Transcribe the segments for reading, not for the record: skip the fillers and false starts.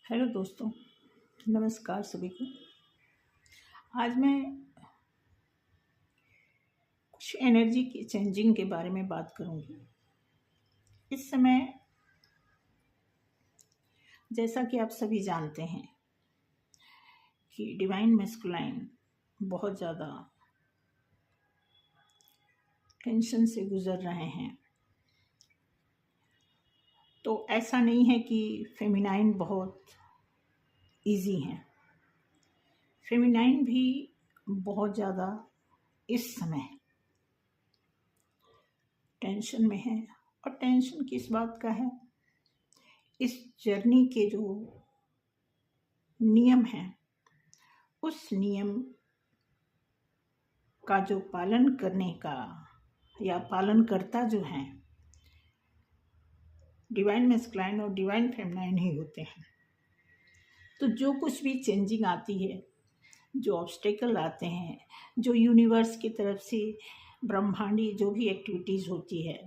Hello दोस्तों, नमस्कार सभी को। आज मैं कुछ एनर्जी की चेंजिंग के बारे में बात करूंगी। इस समय जैसा कि आप सभी जानते हैं कि डिवाइन मैस्कुलाइन बहुत ज़्यादा टेंशन से गुजर रहे हैं। तो ऐसा नहीं है कि फेमिनाइन बहुत इजी हैं। फेमिनाइन भी बहुत ज़्यादा इस समय टेंशन में है। और टेंशन किस बात का है? इस जर्नी के जो नियम हैं, उस नियम का जो पालन करने का या पालनकर्ता जो हैं, डिवाइन मैस्कुलाइन और डिवाइन फेमिनाइन ही होते हैं। तो जो कुछ भी चेंजिंग आती है, जो ऑब्स्टेकल आते हैं, जो यूनिवर्स की तरफ से ब्रह्मांडी जो भी एक्टिविटीज़ होती है,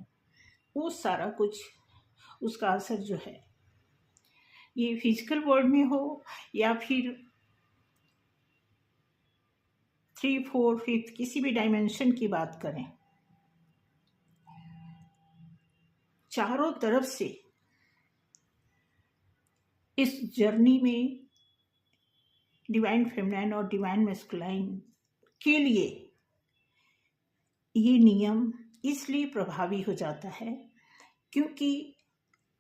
वो सारा कुछ उसका असर जो है, ये फिजिकल वर्ल्ड में हो या फिर 3, 4, 5 किसी भी डायमेंशन की बात करें, चारों तरफ से इस जर्नी में डिवाइन फेमिनाइन और डिवाइन मैस्कुलाइन के लिए ये नियम इसलिए प्रभावी हो जाता है क्योंकि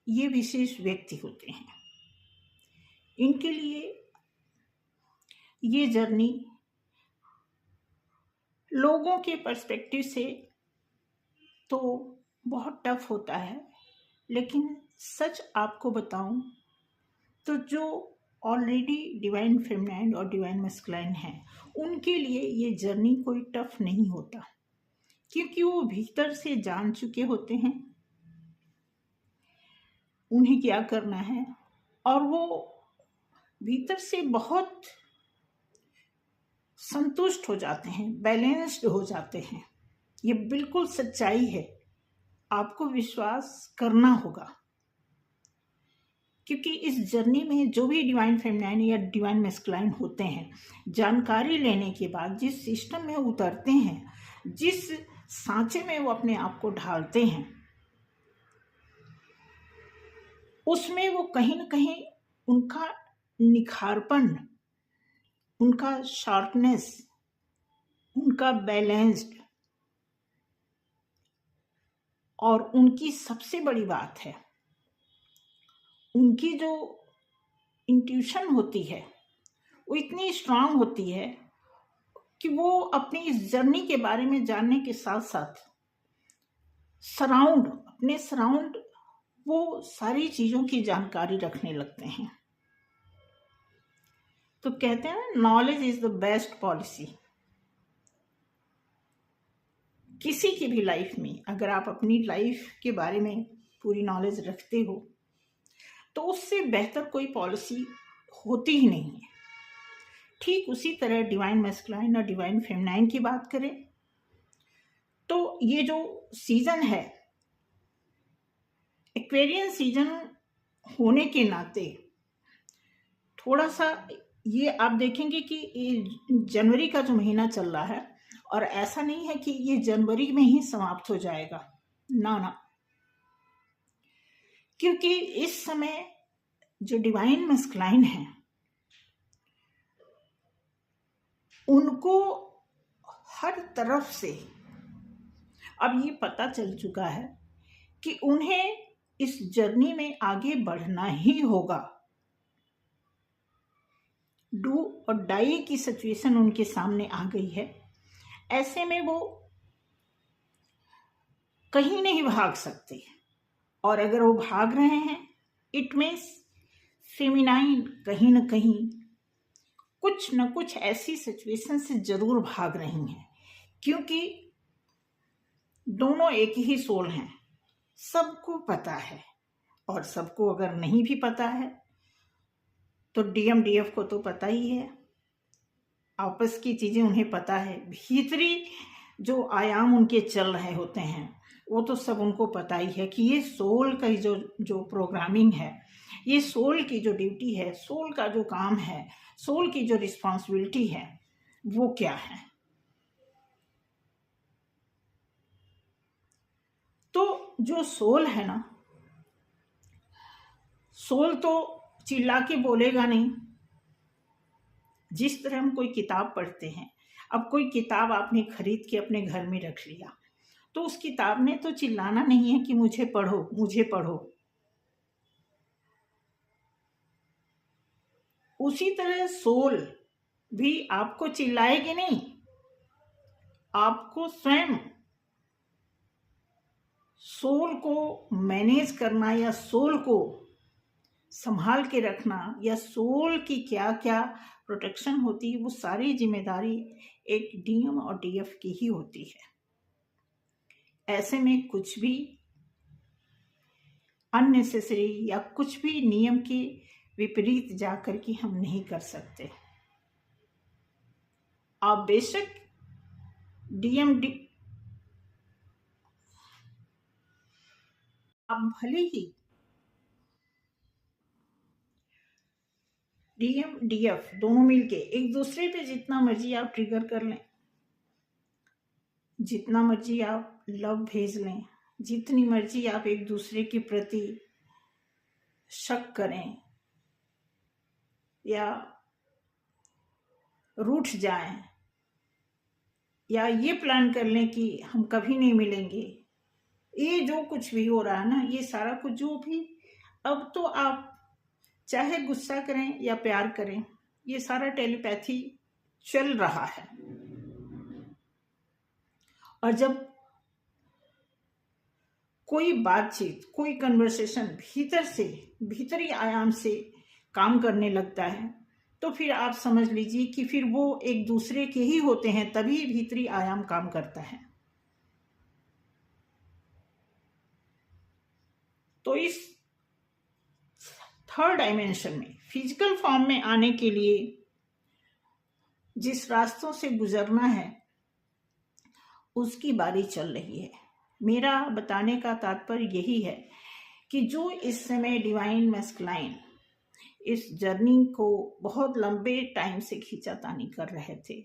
ये विशेष व्यक्ति होते हैं। इनके लिए ये जर्नी लोगों के पर्सपेक्टिव से तो बहुत टफ होता है, लेकिन सच आपको बताऊं तो जो ऑलरेडी डिवाइन फेमिनाइन और डिवाइन मैस्कुलाइन हैं, उनके लिए ये जर्नी कोई टफ नहीं होता, क्योंकि वो भीतर से जान चुके होते हैं उन्हें क्या करना है, और वो भीतर से बहुत संतुष्ट हो जाते हैं, बैलेंस्ड हो जाते हैं। ये बिल्कुल सच्चाई है, आपको विश्वास करना होगा। क्योंकि इस जर्नी में जो भी डिवाइन फेमिनाइन या डिवाइन मैस्कुलाइन होते हैं, जानकारी लेने के बाद जिस सिस्टम में उतरते हैं, जिस सांचे में वो अपने आप को ढालते हैं, उसमें वो कहीं ना कहीं उनका निखारपन, उनका शार्पनेस, उनका बैलेंस्ड, और उनकी सबसे बड़ी बात है उनकी जो इंट्यूशन होती है वो इतनी स्ट्रांग होती है कि वो अपनी इस जर्नी के बारे में जानने के साथ साथ अपने सराउंड वो सारी चीज़ों की जानकारी रखने लगते हैं। तो कहते हैं knowledge is the best policy. किसी की भी लाइफ में अगर आप अपनी लाइफ के बारे में पूरी नॉलेज रखते हो तो उससे बेहतर कोई पॉलिसी होती ही नहीं है। ठीक उसी तरह डिवाइन मैस्कुलाइन और डिवाइन फेमिनाइन की बात करें तो ये जो सीजन है, एक्वेरियन सीजन होने के नाते थोड़ा सा ये आप देखेंगे कि ये जनवरी का जो महीना चल रहा है, और ऐसा नहीं है कि ये जनवरी में ही समाप्त हो जाएगा, ना, क्योंकि इस समय जो डिवाइन मैस्कुलाइन है उनको हर तरफ से अब ये पता चल चुका है कि उन्हें इस जर्नी में आगे बढ़ना ही होगा। डू और डाई की सिचुएशन उनके सामने आ गई है। ऐसे में वो कहीं नहीं भाग सकते, और अगर वो भाग रहे हैं इट मीन्स फेमिनाइन कहीं ना कहीं कुछ न कुछ ऐसी सिचुएशन से जरूर भाग रही हैं, क्योंकि दोनों एक ही सोल हैं, सबको पता है। और सबको अगर नहीं भी पता है तो डीएमडीएफ को तो पता ही है, आपस की चीजें उन्हें पता है, भीतरी जो आयाम उनके चल रहे होते हैं वो तो सब उनको पता ही है कि ये सोल का जो प्रोग्रामिंग है, ये सोल की जो ड्यूटी है, सोल का जो काम है, सोल की जो रिस्पॉन्सिबिलिटी है, वो क्या है। तो जो सोल है ना, सोल तो चिल्ला के बोलेगा नहीं। जिस तरह हम कोई किताब पढ़ते हैं, अब कोई किताब आपने खरीद के अपने घर में रख लिया, तो उस किताब ने तो चिल्लाना नहीं है कि मुझे पढ़ो, मुझे पढ़ो। उसी तरह सोल भी आपको चिल्लाएगी नहीं, आपको स्वयं सोल को मैनेज करना या सोल को संभाल के रखना या सोल की क्या क्या प्रोटेक्शन होती है, वो सारी जिम्मेदारी एक डीएम और डीएफ की ही होती है। ऐसे में कुछ भी अननेसेसरी या कुछ भी नियम के विपरीत जाकर के हम नहीं कर सकते। आप बेशक डीएम आप भले ही डीएम डीएफ दोनों मिलके एक दूसरे पे जितना मर्जी आप ट्रिगर कर लें, जितना मर्जी आप लव भेज लें, जितनी मर्जी आप एक दूसरे के प्रति शक करें या रूठ जाएं या ये प्लान कर लें कि हम कभी नहीं मिलेंगे, ये जो कुछ भी हो रहा है ना, ये सारा कुछ जो भी, अब तो आप चाहे गुस्सा करें या प्यार करें, ये सारा टेलीपैथी चल रहा है। और जब कोई बातचीत, कोई कन्वर्सेशन भीतर से, भीतरी आयाम से काम करने लगता है, तो फिर आप समझ लीजिए कि फिर वो एक दूसरे के ही होते हैं, तभी भीतरी आयाम काम करता है। तो इस थर्ड डायमेंशन में, फिजिकल फॉर्म में आने के लिए जिस रास्तों से गुजरना है, उसकी बारी चल रही है। मेरा बताने का तात्पर्य यही है कि जो इस समय डिवाइन मैस्कुलाइन इस जर्नी को बहुत लंबे टाइम से खींचातानी कर रहे थे,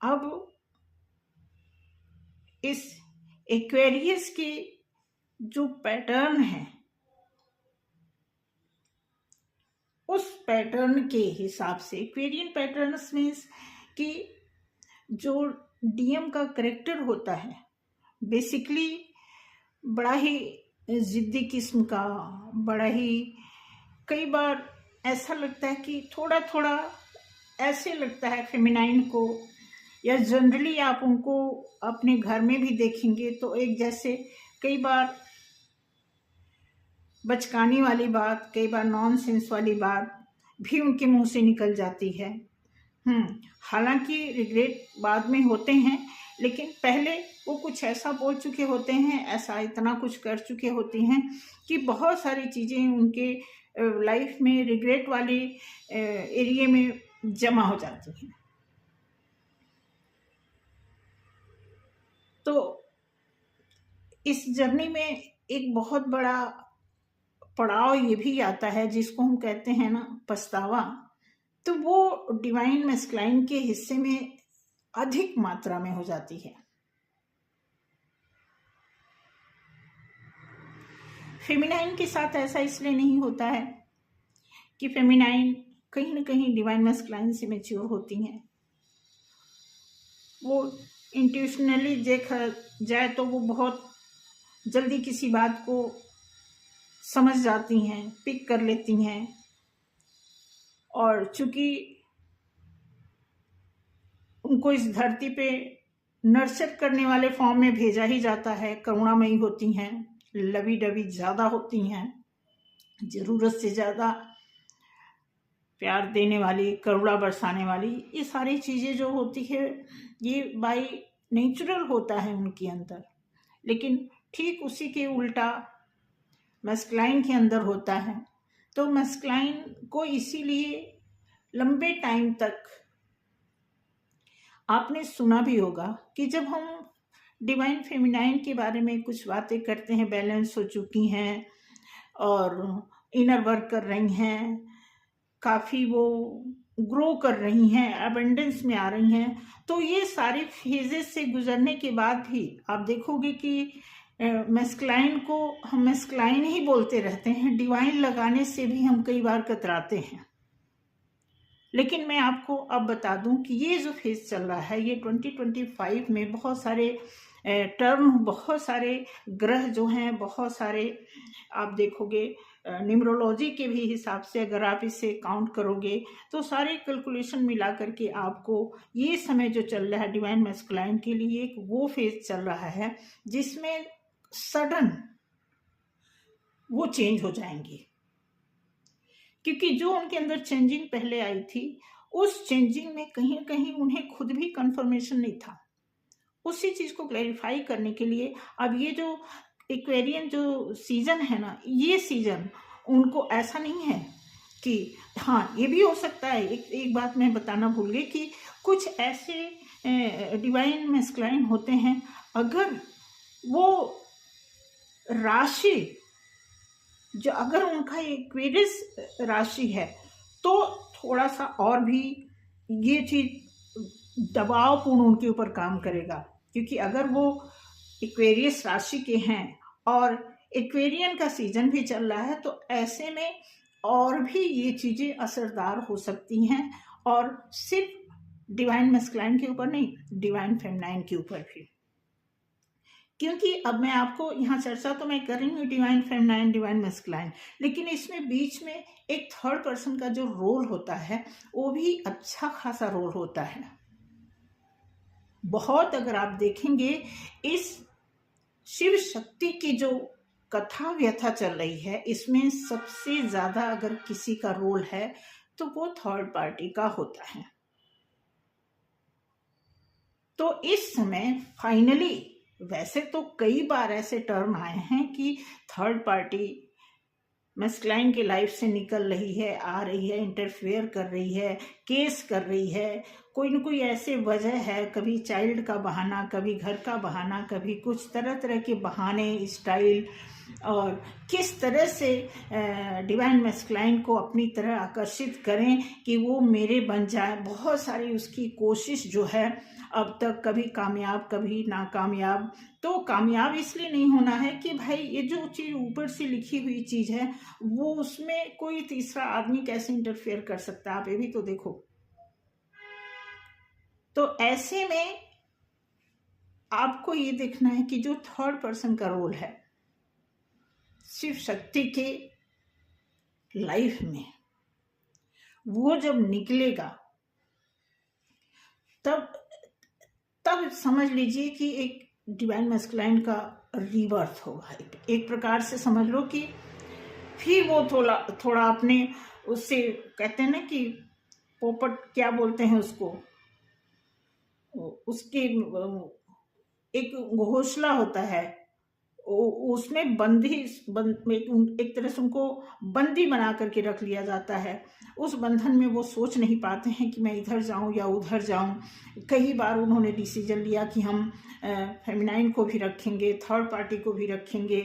अब इस एक्वेरियस के जो पैटर्न है, उस पैटर्न के हिसाब से, एक्वेरियन पैटर्न्स मीन्स कि जो डीएम का करेक्टर होता है बेसिकली बड़ा ही जिद्दी किस्म का, बड़ा ही, कई बार ऐसा लगता है कि थोड़ा थोड़ा ऐसे लगता है फेमिनाइन को, या जनरली आप उनको अपने घर में भी देखेंगे तो एक जैसे कई बार बचकानी वाली बात, कई बार नॉनसेंस वाली बात भी उनके मुंह से निकल जाती है। हालांकि रिग्रेट बाद में होते हैं, लेकिन पहले वो कुछ ऐसा बोल चुके होते हैं, ऐसा इतना कुछ कर चुके होते हैं कि बहुत सारी चीज़ें उनके लाइफ में रिग्रेट वाले एरिया में जमा हो जाती हैं। तो इस जर्नी में एक बहुत बड़ा पड़ाव ये भी आता है जिसको हम कहते हैं ना पछतावा। तो वो डिवाइन मैस्कुलाइन के हिस्से में अधिक मात्रा में हो जाती है। फेमिनाइन के साथ ऐसा इसलिए नहीं होता है कि फेमिनाइन कहीं ना कहीं डिवाइन मैस्कुलाइन से मैच्योर होती हैं। वो इंट्यूशनली देखा जाए तो वो बहुत जल्दी किसी बात को समझ जाती हैं, पिक कर लेती हैं, और चूंकि उनको इस धरती पे नर्चर करने वाले फॉर्म में भेजा ही जाता है, करुणामयी होती हैं, लवी डवी ज़्यादा होती हैं, ज़रूरत से ज़्यादा प्यार देने वाली, करुणा बरसाने वाली, ये सारी चीज़ें जो होती है ये बाय नेचुरल होता है उनके अंदर। लेकिन ठीक उसी के उल्टा मैस्कुलाइन के अंदर होता है। तो मैस्कुलाइन को इसीलिए लंबे टाइम तक, आपने सुना भी होगा कि जब हम डिवाइन फेमिनाइन के बारे में कुछ बातें करते हैं, बैलेंस हो चुकी हैं और इनर वर्क कर रही हैं, काफ़ी वो ग्रो कर रही हैं, अबंडेंस में आ रही हैं। तो ये सारे फेजेस से गुजरने के बाद भी आप देखोगे कि मेस्क्लाइन को हम मेस्क्लाइन ही बोलते रहते हैं, डिवाइन लगाने से भी हम कई बार कतराते हैं। लेकिन मैं आपको अब बता दूं कि ये जो फेज चल रहा है ये 2025 में बहुत सारे टर्म, बहुत सारे ग्रह जो हैं, बहुत सारे आप देखोगे न्यूमरोलॉजी के भी हिसाब से अगर आप इसे काउंट करोगे तो सारे कैलकुलेशन मिला करके आपको ये समय जो चल रहा है डिवाइन मैस्कुलाइन के लिए एक वो फेज चल रहा है जिसमें सडन वो चेंज हो जाएंगी। क्योंकि जो उनके अंदर चेंजिंग पहले आई थी उस चेंजिंग में कहीं ना कहीं उन्हें खुद भी कंफर्मेशन नहीं था। उसी चीज को क्लैरिफाई करने के लिए अब ये जो एक्वेरियन जो सीजन है ना, ये सीजन उनको ऐसा नहीं है कि हाँ ये भी हो सकता है। एक बात मैं बताना भूल गई कि कुछ ऐसे डिवाइन मैस्कुलाइन होते हैं, अगर वो राशि जो अगर उनका एक्वेरियस राशि है तो थोड़ा सा और भी ये चीज दबावपूर्ण उनके ऊपर काम करेगा। क्योंकि अगर वो एक्वेरियस राशि के हैं और एक्वेरियन का सीजन भी चल रहा है तो ऐसे में और भी ये चीजें असरदार हो सकती हैं, और सिर्फ डिवाइन मैस्कुलाइन के ऊपर नहीं, डिवाइन फेमिनाइन के ऊपर भी। क्योंकि अब मैं आपको यहाँ चर्चा तो मैं कर रही हूँ डिवाइन फेमिनाइन डिवाइन मैस्कुलाइन, लेकिन इसमें बीच में एक थर्ड पर्सन का जो रोल होता है वो भी अच्छा खासा रोल होता है बहुत। अगर आप देखेंगे इस शिव शक्ति की जो कथा व्यथा चल रही है इसमें सबसे ज्यादा अगर किसी का रोल है तो वो थर्ड पार्टी का होता है। तो इस समय फाइनली, वैसे तो कई बार ऐसे टर्म आए हैं कि थर्ड पार्टी मैस्कुलाइन की लाइफ से निकल रही है, आ रही है, इंटरफेयर कर रही है, केस कर रही है, कोई न कोई ऐसे वजह है, कभी चाइल्ड का बहाना, कभी घर का बहाना, कभी कुछ तरह तरह के बहाने स्टाइल, और किस तरह से डिवाइन मैस्कुलाइन को अपनी तरह आकर्षित करें कि वो मेरे बन जाए। बहुत सारी उसकी कोशिश जो है अब तक, कभी कामयाब कभी नाकामयाब। तो कामयाब इसलिए नहीं होना है कि भाई ये जो चीज ऊपर से लिखी हुई चीज है वो उसमें कोई तीसरा आदमी कैसे इंटरफेयर कर सकता है, आप ये भी तो देखो। तो ऐसे में आपको ये देखना है कि जो थर्ड पर्सन का रोल है शिव शक्ति के लाइफ में, वो जब निकलेगा तब समझ लीजिए कि एक डिवाइन मैस्कुलाइन का रीबर्थ होगा। एक प्रकार से समझ लो कि फिर वो थोड़ा अपने उससे कहते हैं ना कि पोपट क्या बोलते हैं उसको, उसके एक घोंसला होता है उसमें एक तरह से उनको बंदी बना करके रख लिया जाता है। उस बंधन में वो सोच नहीं पाते हैं कि मैं इधर जाऊं या उधर जाऊं। कई बार उन्होंने डिसीजन लिया कि हम फेमिनाइन को भी रखेंगे, थर्ड पार्टी को भी रखेंगे।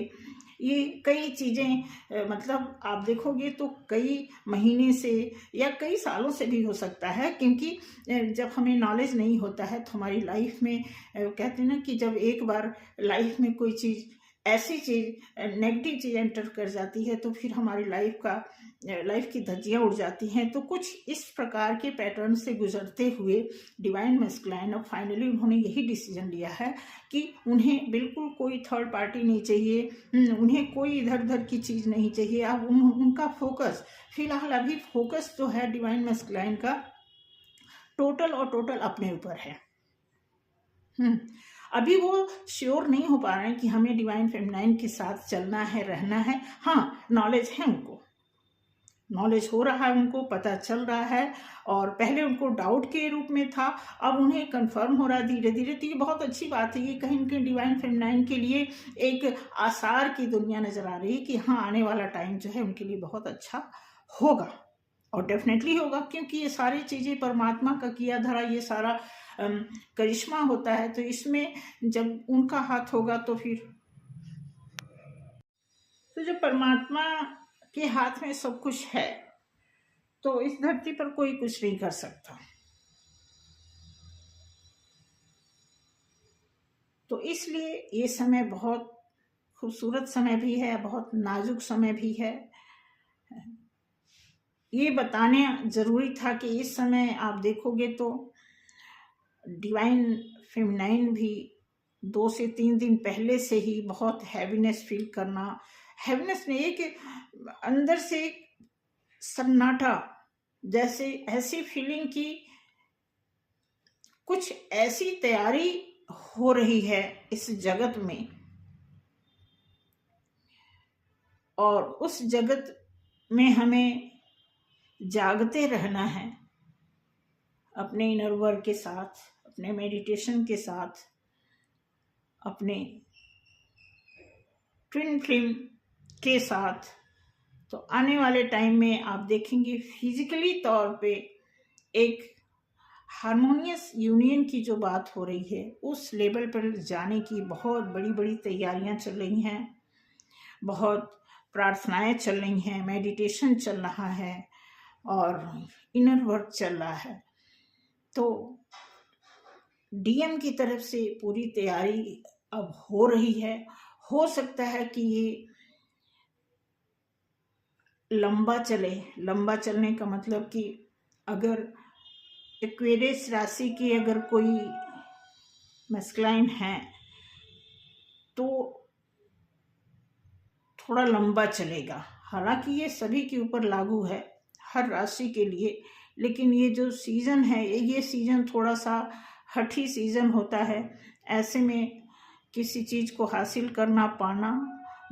ये कई चीज़ें मतलब आप देखोगे तो कई महीने से या कई सालों से भी हो सकता है। क्योंकि जब हमें नॉलेज नहीं होता है तो हमारी लाइफ में कहते हैं ना कि जब एक बार लाइफ में कोई चीज़ ऐसी चीज नेगेटिव चीज एंटर कर जाती है तो फिर हमारी लाइफ की धज्जियां उड़ जाती हैं। तो कुछ इस प्रकार के पैटर्न से गुजरते हुए डिवाइन मैस्कुलाइन अब फाइनली उन्होंने यही डिसीजन लिया है कि उन्हें बिल्कुल कोई थर्ड पार्टी नहीं चाहिए, उन्हें कोई इधर उधर की चीज नहीं चाहिए। अब उनका फोकस फिलहाल अभी फोकस जो है डिवाइन मैस्कुलाइन का टोटल अपने ऊपर है। अभी वो श्योर नहीं हो पा रहे हैं कि हमें डिवाइन फेमिनाइन के साथ चलना है, रहना है। हाँ, नॉलेज है, उनको नॉलेज हो रहा है, उनको पता चल रहा है। और पहले उनको डाउट के रूप में था, अब उन्हें कंफर्म हो रहा है धीरे धीरे। तो ये बहुत अच्छी बात है। ये कहीं न कहीं डिवाइन फेमिनाइन के लिए एक आसार की दुनिया नजर आ रही है कि हाँ, आने वाला टाइम जो है उनके लिए बहुत अच्छा होगा, और डेफिनेटली होगा। क्योंकि ये सारी चीजें परमात्मा का किया धरा ये सारा करिश्मा होता है। तो इसमें जब उनका हाथ होगा तो फिर तो जब परमात्मा के हाथ में सब कुछ है तो इस धरती पर कोई कुछ नहीं कर सकता। तो इसलिए ये समय बहुत खूबसूरत समय भी है, बहुत नाजुक समय भी है। ये बताने जरूरी था कि इस समय आप देखोगे तो डिवाइन फेमिनाइन भी 2 से 3 दिन पहले से ही बहुत हैवीनेस फील करना, हैवीनेस नहीं, कि अंदर से सन्नाटा जैसे, ऐसी फीलिंग की कुछ ऐसी तैयारी हो रही है इस जगत में, और उस जगत में हमें जागते रहना है अपने इनर वर्क के साथ, अपने मेडिटेशन के साथ, अपने ट्विन फ्लेम के साथ। तो आने वाले टाइम में आप देखेंगे फिजिकली तौर पे एक हारमोनियस यूनियन की जो बात हो रही है, उस लेवल पर जाने की बहुत बड़ी बड़ी तैयारियां चल रही हैं, बहुत प्रार्थनाएं चल रही हैं, मेडिटेशन चल रहा है और इनर वर्क चल रहा है। तो डीएम की तरफ से पूरी तैयारी अब हो रही है। हो सकता है कि ये लंबा चले। लंबा चलने का मतलब कि अगर एक्वेरियस राशि की अगर कोई मैस्कुलाइन है तो थोड़ा लंबा चलेगा। हालांकि ये सभी के ऊपर लागू है, हर राशि के लिए, लेकिन ये जो सीजन है, ये सीजन थोड़ा सा हठी सीजन होता है। ऐसे में किसी चीज को हासिल करना पाना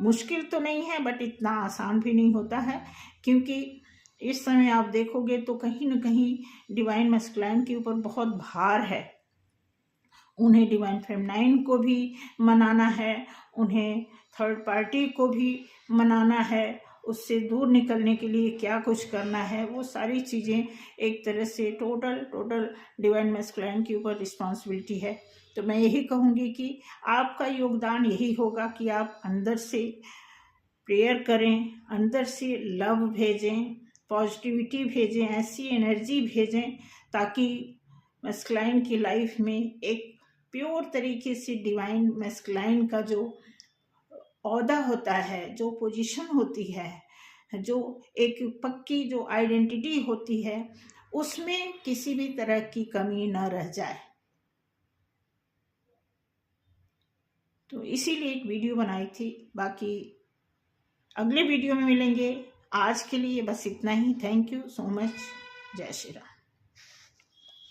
मुश्किल तो नहीं है, बट इतना आसान भी नहीं होता है, क्योंकि इस समय आप देखोगे तो कहीं ना कहीं डिवाइन मैस्कुलाइन के ऊपर बहुत भार है। उन्हें डिवाइन फेमिनाइन को भी मनाना है, उन्हें थर्ड पार्टी को भी मनाना है, उससे दूर निकलने के लिए क्या कुछ करना है, वो सारी चीज़ें एक तरह से टोटल डिवाइन मैस्कुलाइन के ऊपर रिस्पॉन्सिबिलिटी है। तो मैं यही कहूँगी कि आपका योगदान यही होगा कि आप अंदर से प्रेयर करें, अंदर से लव भेजें, पॉजिटिविटी भेजें, ऐसी एनर्जी भेजें ताकि मैस्कुलाइन की लाइफ में एक प्योर तरीके से डिवाइन मैस्कुलाइन का जो औहदा होता है, जो पोजीशन होती है, जो एक पक्की जो आइडेंटिटी होती है, उसमें किसी भी तरह की कमी न रह जाए। तो इसीलिए एक वीडियो बनाई थी। बाकी अगले वीडियो में मिलेंगे। आज के लिए बस इतना ही। Thank you so much. जय श्री राम।